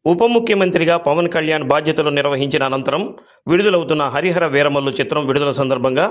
ఉప ముఖ్యమంత్రిగా పవన్ కళ్యాణ్ బాధ్యతలు నిర్వహించిన అనంతరం విడుదలవుతున్న హరిహర వీరమల్లు చిత్రం విడుదల సందర్భంగా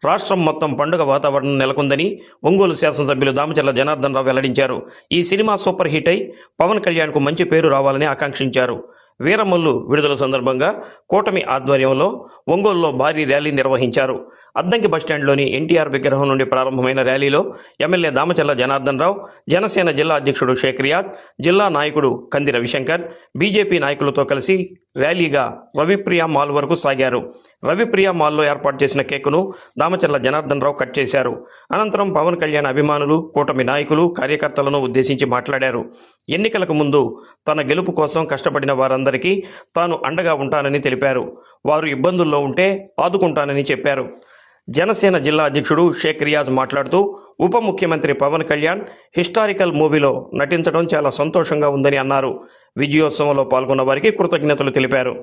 రాష్ట్రం మొత్తం పండుగ వాతావరణం నెలకొందని ఒంగోలు శాసనసభ్యులు దామచర్ల జనార్దన్ రావు వెల్లడించారు. ఈ సినిమా సూపర్ హిట్ అయి పవన్ కళ్యాణ్కు మంచి పేరు రావాలని ఆకాంక్షించారు. వీరమల్లు విడుదల సందర్భంగా కూటమి ఆధ్వర్యంలో ఒంగోలులో భారీ ర్యాలీ నిర్వహించారు. అద్దంకి బస్టాండ్లోని ఎన్టీఆర్ విగ్రహం నుండి ప్రారంభమైన ర్యాలీలో ఎమ్మెల్యే దామచర్ల జనార్దన్ రావు, జనసేన జిల్లా అధ్యక్షుడు షేక్ రియాజ్, జిల్లా నాయకుడు కంది రవిశంకర్, బీజేపీ నాయకులతో కలిసి ర్యాలీగా రవిప్రియ మాల్ వరకు సాగారు. రవిప్రియ మాల్లో ఏర్పాటు చేసిన కేకును దామచర్ల జనార్దన్ రావు కట్ చేశారు. అనంతరం పవన్ కళ్యాణ్ అభిమానులు, కూటమి నాయకులు, కార్యకర్తలను ఉద్దేశించి మాట్లాడారు. ఎన్నికలకు ముందు తన గెలుపు కోసం కష్టపడిన వారందరికీ తాను అండగా ఉంటానని తెలిపారు. వారు ఇబ్బందుల్లో ఉంటే ఆదుకుంటానని చెప్పారు. జనసేన జిల్లా అధ్యక్షుడు షేక్ రియాజ్ మాట్లాడుతూ, ఉప ముఖ్యమంత్రి పవన్ కళ్యాణ్ హిస్టారికల్ మూవీలో నటించడం చాలా సంతోషంగా ఉందని అన్నారు. విజయోత్సవంలో పాల్గొన్న వారికి కృతజ్ఞతలు తెలిపారు.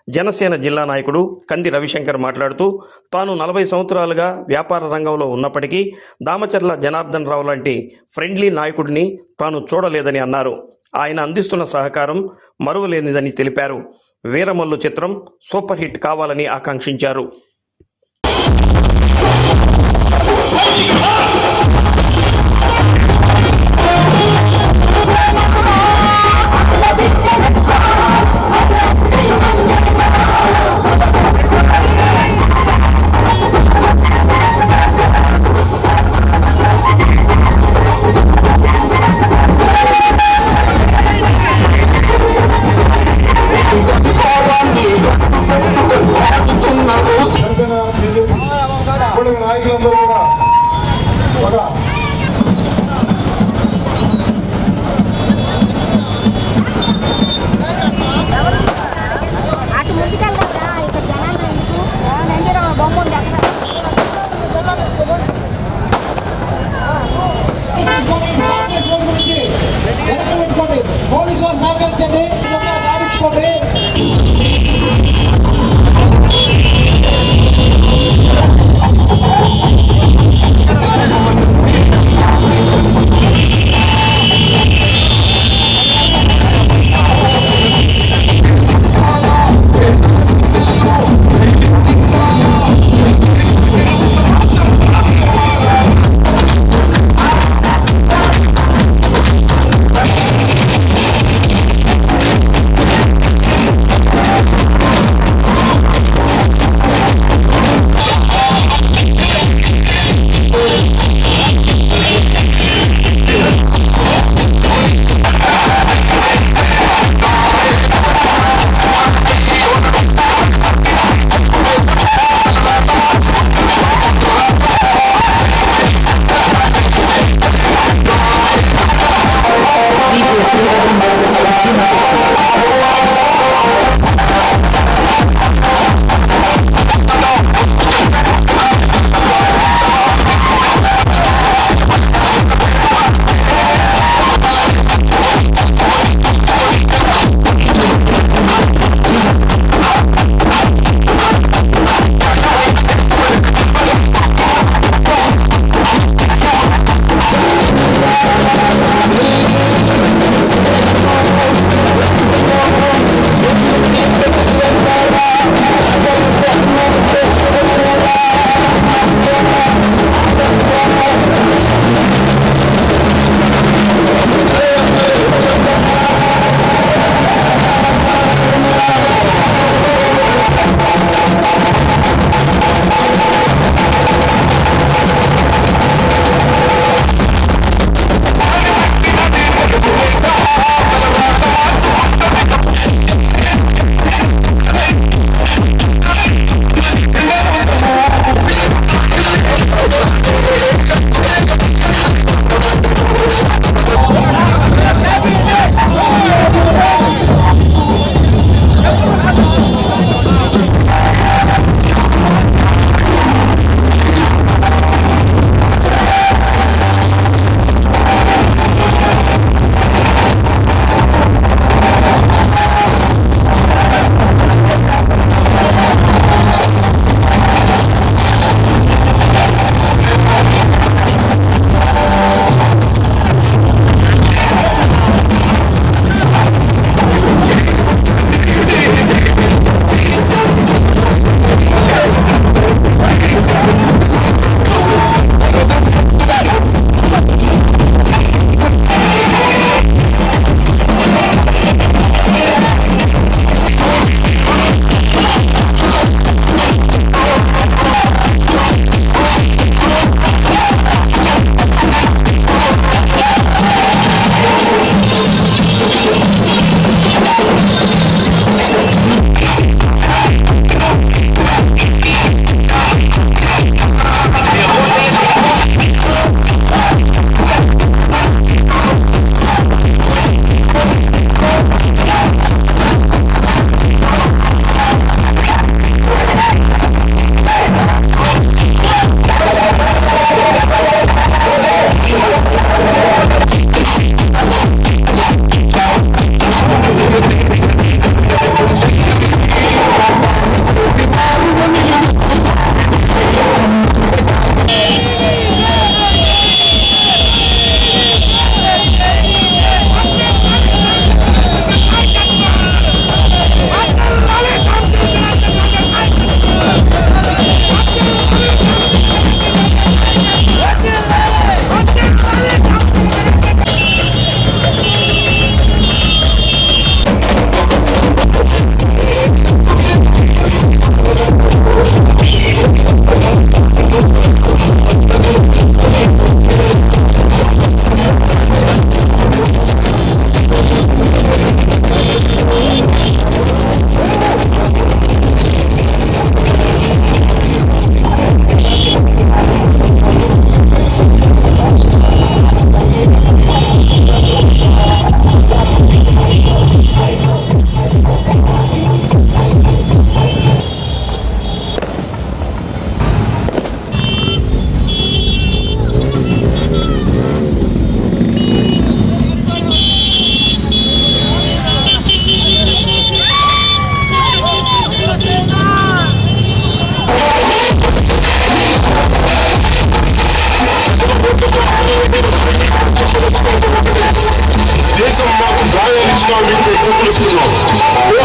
జనసేన జిల్లా నాయకుడు కంది రవిశంకర్ మాట్లాడుతూ, తాను 40 సంవత్సరాలుగా వ్యాపార రంగంలో ఉన్నప్పటికీ దామచర్ల జనార్దన్ రావు లాంటి ఫ్రెండ్లీ నాయకుడిని తాను చూడలేదని అన్నారు. ఆయన అందిస్తున్న సహకారం మరువలేనిదని తెలిపారు. వీరమల్లు చిత్రం సూపర్ హిట్ కావాలని ఆకాంక్షించారు. నాయకులందరూ కూడా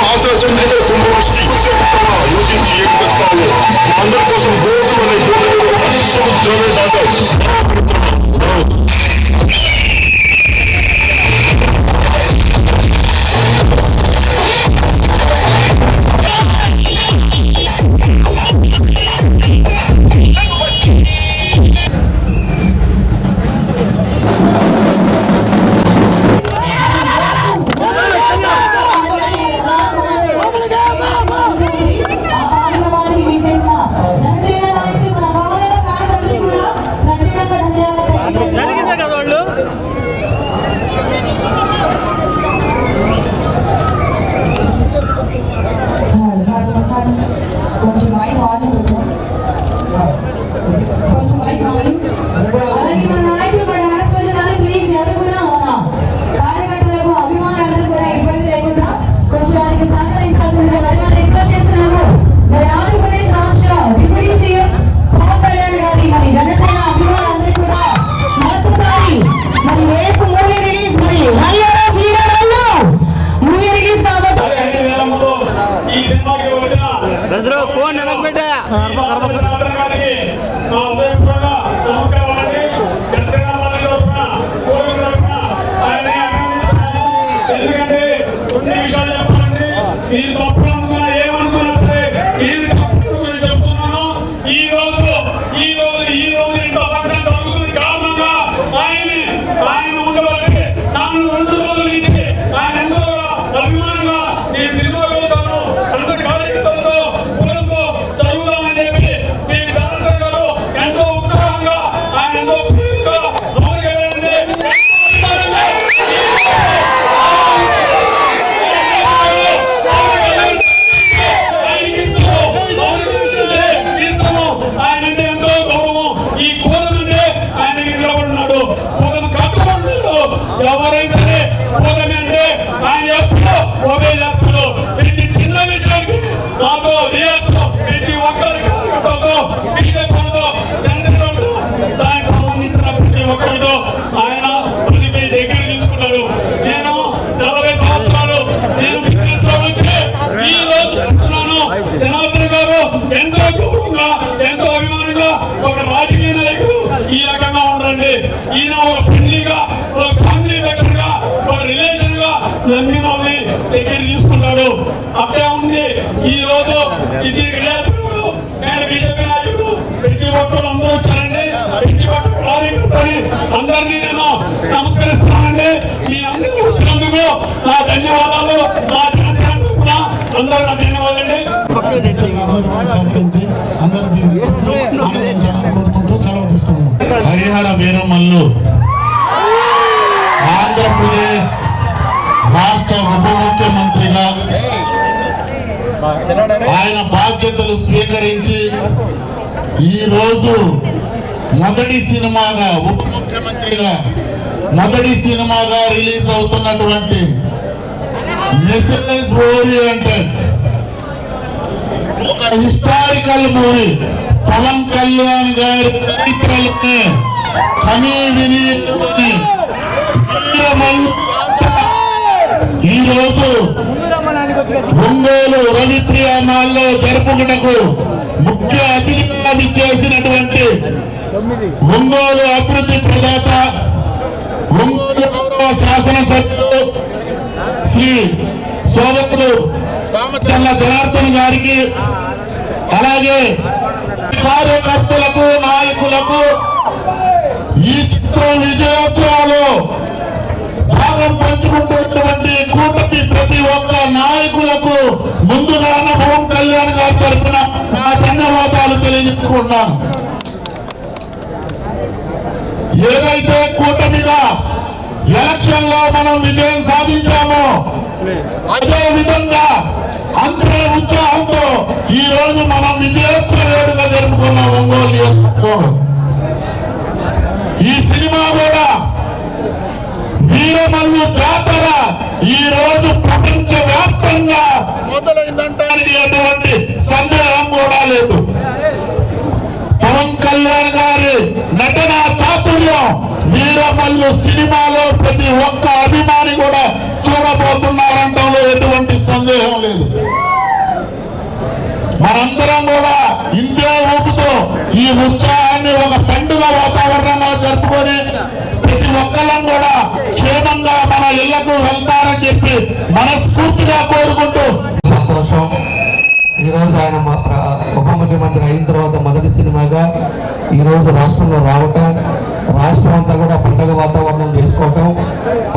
आशा चंद्रिका कुंभवृष्टि योजिంచి ఏం చేస్తావు అందరి కోసం ఓటు అనే సముద్రమే దాటావు దగ్గర తీసుకున్నాడు. అప్పుడే ఉంది ఈ రోజు ఇది నేను బీజేపీ నాయకుడు ప్రతి ఒక్కరు అందరూ వచ్చారండి. ప్రతి ఒక్క కార్యకర్తని అందరినీ నేను నమస్కరిస్తున్నానండి. మీ అందరూ వచ్చినందుకు నా ధన్యవాదాలు. నా అందరూ నా ధన్యవాదాలండి. హరిహర వీరమల్లు ఆంధ్రప్రదేశ్ రాష్ట్ర ఉప ముఖ్యమంత్రిగా ఆయన బాధ్యతలు స్వీకరించి ఈరోజు మొదటి సినిమాగా ఉప ముఖ్యమంత్రిగా మొదటి సినిమాగా రిలీజ్ అవుతున్నటువంటి మెసేజ్ ఓరియంటెడ్ ఒక హిస్టారికల్ మూవీ పవన్ కళ్యాణ్ గారి చరిత్రలనే కనీ విని ఈరోజు ఒంగోలు రవిప్రియ మాల్లో జరుపుకుటకు ముఖ్య అతిథిగా చేసినటువంటి ఒంగోలు అభివృద్ధి ప్రదాత ఒంగోలు గౌరవ శాసనసభ్యులు శ్రీ సోదరుడు దామచర్ల జనార్దన్ గారికి, అలాగే కార్యకర్తలకు నాయకులకు ఈ చిత్రం విజయోత్సవంలో భాగం పంచుకుంటున్నటువంటి కూటమి ప్రతి ఒక్క నాయకులకు ముందుగా పవన్ కళ్యాణ్ గారి తరఫున నా ధన్యవాదాలు తెలియజేసుకుంటున్నాను. ఏదైతే కూటమిగా ఎలక్షన్ లో మనం విజయం సాధించామో అదే విధంగా అంతే ఉత్సాహంతో ఈ రోజు మనం విజయోత్సవ వేడుక జరుపుకున్నాం ఒంగోలు. ఈ సినిమా కూడా వీరమల్లు జాతర ఈ రోజు ప్రపంచ వ్యాప్తంగా మొదలైందంటానికి ఎటువంటి సందేహం కూడా లేదు. పవన్ కళ్యాణ్ గారి నటన చాతుర్యం వీరమల్లు సినిమాలో ప్రతి ఒక్క అభిమాని కూడా చూడబోతున్నారంటంలో ఎటువంటి సందేహం లేదు. మనందరం కూడా ఇంతే ఊపుతో ఈ ఉత్సాహాన్ని ఒక పండుగ వాతావరణంగా జరుపుకొని ప్రతి ఒక్కళ్ళం కూడా క్షేమంగా మన ఇళ్లకు వెళ్తారని చెప్పి మనస్ఫూర్తిగా కోరుకుంటూ సంతోషం. ఈరోజు ఆయన ఉప ముఖ్యమంత్రి అయిన తర్వాత మొదటి సినిమాగా ఈరోజు రాష్ట్రంలో రావటం, రాష్ట్రం అంతా కూడా పండగ వాతావరణం చేసుకోవటం,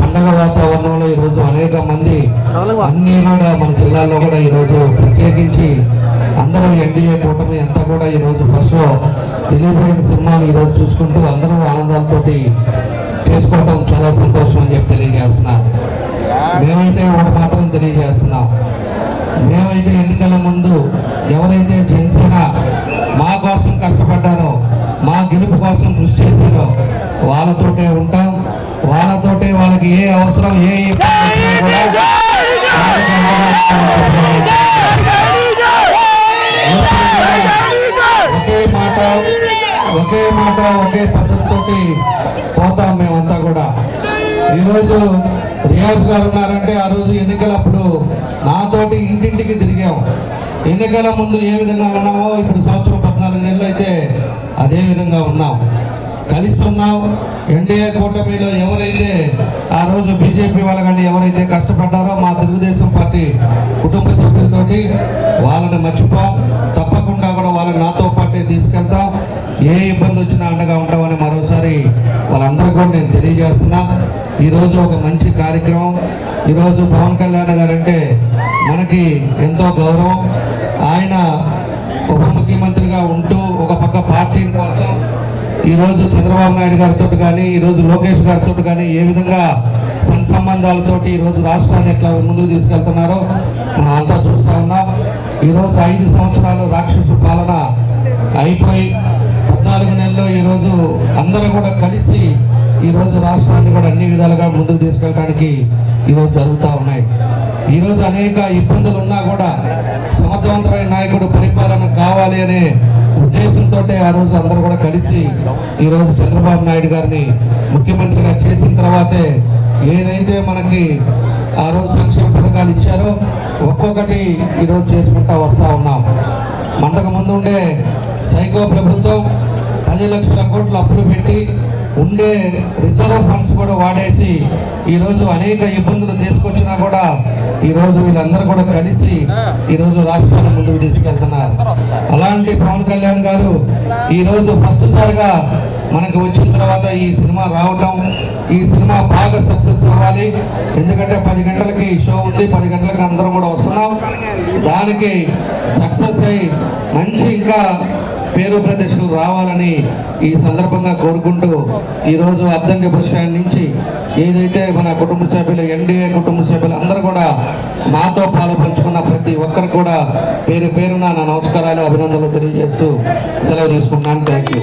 పండగ వాతావరణంలో ఈరోజు అనేక మంది అన్నీ కూడా మన జిల్లాలో కూడా ఈరోజు ప్రత్యేకించి అందరూ ఎన్డీఏ కూటమి అంతా కూడా ఈరోజు ఫస్ట్ రిలీజ్ అయిన సినిమాను ఈరోజు చూసుకుంటూ అందరూ ఆనందాలతోటి చేసుకోవటం చాలా సంతోషం అని చెప్పి తెలియజేస్తున్నారు. మేమైతే ఒకటి మాత్రం తెలియజేస్తున్నాం, మేమైతే ఎన్నికల ముందు ఎవరైతే జనసేన మా కోసం కష్టపడ్డారో, మా గెలుపు కోసం కృషి చేశారో వాళ్ళతోటే ఉంటాం. వాళ్ళతోటే వాళ్ళకి ఏ అవసరం ఏ ఒకే మాట ఒకే పద్ధతితోటి పోతాం మేమంతా కూడా. ఈరోజు రియాజ్ గారు ఉన్నారంటే ఆ రోజు ఎన్నికలప్పుడు నాతోటి ఇంటింటికి తిరిగాం. ఎన్నికల ముందు ఏ విధంగా ఉన్నామో ఇప్పుడు సంవత్సరం 14 నెలలు అయితే అదే విధంగా ఉన్నాం, కలిసి ఉన్నాం. ఎన్డీఏ కూటమిలో ఎవరైతే ఆ రోజు బీజేపీ వాళ్ళు కానీ ఎవరైతే కష్టపడ్డారో మా తెలుగుదేశం పార్టీ కుటుంబ సభ్యులతోటి వాళ్ళని మర్చిపోం. తప్పకుండా కూడా వాళ్ళని నాతో పాటే తీసుకెళ్తాం. ఏ ఇబ్బంది వచ్చినా అండగా ఉంటామని మరోసారి వాళ్ళందరికీ కూడా నేను తెలియజేస్తున్నా. ఈరోజు ఒక మంచి కార్యక్రమం. ఈరోజు పవన్ కళ్యాణ్ గారు అంటే మనకి ఎంతో గౌరవం. ఆయన ఉప ముఖ్యమంత్రిగా ఉంటూ ఒక పక్క పార్టీ కోసం ఈరోజు చంద్రబాబు నాయుడు గారితో కానీ ఈరోజు లోకేష్ గారితో కానీ ఏ విధంగా సంబంధాలతోటి ఈరోజు రాష్ట్రాన్ని ఎట్లా ముందుకు తీసుకెళ్తున్నారో మనం అంతా చూస్తూ ఉన్నాం. ఈరోజు 5 సంవత్సరాలు రాక్షసు పాలన అయిపోయి 14 నెలల్లో ఈరోజు అందరూ కూడా కలిసి ఈరోజు రాష్ట్రాన్ని కూడా అన్ని విధాలుగా ముందుకు తీసుకెళ్ళడానికి ఈరోజు జరుగుతూ ఉన్నాయి. ఈరోజు అనేక ఇబ్బందులు ఉన్నా కూడా సమర్థవంతమైన నాయకుడు పరిపాలన కావాలి అనే ఉద్దేశంతో ఆ రోజు అందరూ కూడా కలిసి ఈరోజు చంద్రబాబు నాయుడు గారిని ముఖ్యమంత్రిగా చేసిన తర్వాతే ఏదైతే మనకి ఆ రోజు సంక్షేమ పథకాలు ఇచ్చారో ఒక్కొక్కటి ఈరోజు చేసుకుంటా వస్తూ ఉన్నాం. అంతకు ముందు ఉండే సైకో ప్రభుత్వం 10 లక్షల కోట్లు అప్పులు పెట్టి ఉండే రిజర్వ్ ఫండ్స్ కూడా వాడేసి ఈరోజు అనేక ఇబ్బందులు తీసుకొచ్చినా కూడా ఈరోజు వీళ్ళందరూ కూడా కలిసి ఈరోజు రాష్ట్రాన్ని ముందుకు తీసుకెళ్తున్నారు. అలాంటి పవన్ కళ్యాణ్ గారు ఈరోజు ఫస్ట్ సారిగా మనకు వచ్చిన తర్వాత ఈ సినిమా రావటం, ఈ సినిమా బాగా సక్సెస్ అవ్వాలి. ఎందుకంటే 10 గంటలకి షో ఉంది, 10 గంటలకి అందరం కూడా వస్తున్నాం. దానికి సక్సెస్ అయ్యి మంచి ఇంకా పేరు ప్రదర్శనలు రావాలని ఈ సందర్భంగా కోరుకుంటూ ఈరోజు అద్దంకి బస్ స్టాండ్ నుంచి ఏదైతే మన కుటుంబ సభ్యులు ఎన్డీఏ కుటుంబ సభ్యులు అందరూ కూడా మాతో పాలు పంచుకున్న ప్రతి ఒక్కరు కూడా పేరు పేరున నా నమస్కారాలు అభినందనలు తెలియజేస్తూ సెలవు తీసుకుంటున్నాను. Thank you.